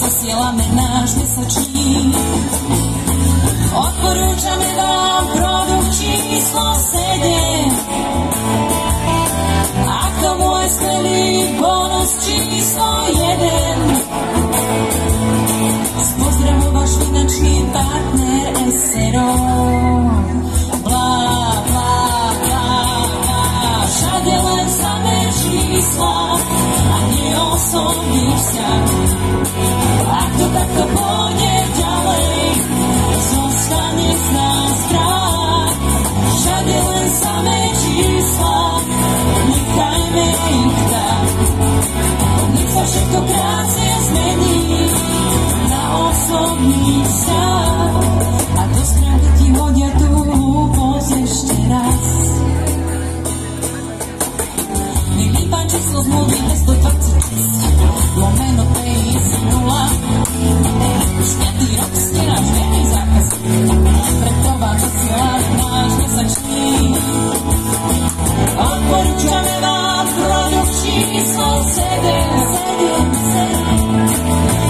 posielame náš mesačník. Odporúčame vám produkt číslo 7. A k tomu aj skvelý bonus číslo 1. S pozdravom váš finančný partner SRO. Blá, blá, blá, blá. Všade len samé čísla a nie osobný vzťah. Ak to takto pôjde ďalej, zostane z nás strach. Všade len samé čísla, nechajme ich tak. Nech sa všetko krásne zmení na osobný vzťah. A do stránky ti hodia tú hlúposť ešte raz. Nech vypán číslo zmluvy 226 lomeno PIC 0. Už 5. rok ste náš verný zákaz, preto vám zasielame náš mesačník. Odporúčame vám produkt číslo 7.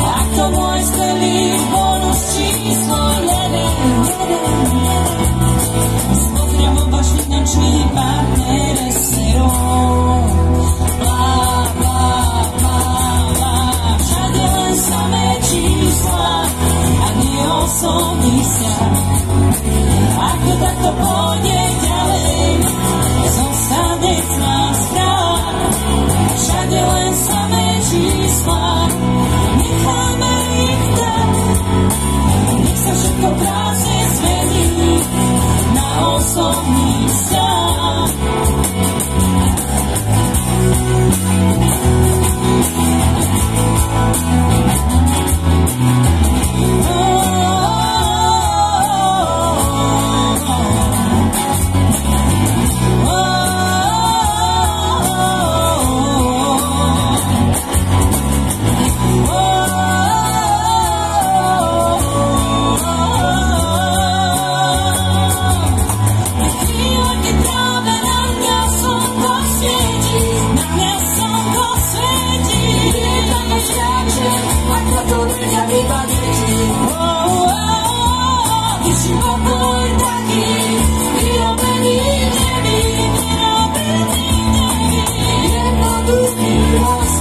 A k tomu aj skvelý bonus číslo 1. S pozdravom váš finančný partner SRO. Blá, blá, blá, blá. Všade len samé čísla a nie osobný vzťah. Ak to takto pôjde ďalej, zostane z nás strach. Všade len samé čísla, necháme ich tak. Nech sa všetko krásne zmení na osobný vzťah. Jednoduchý hlas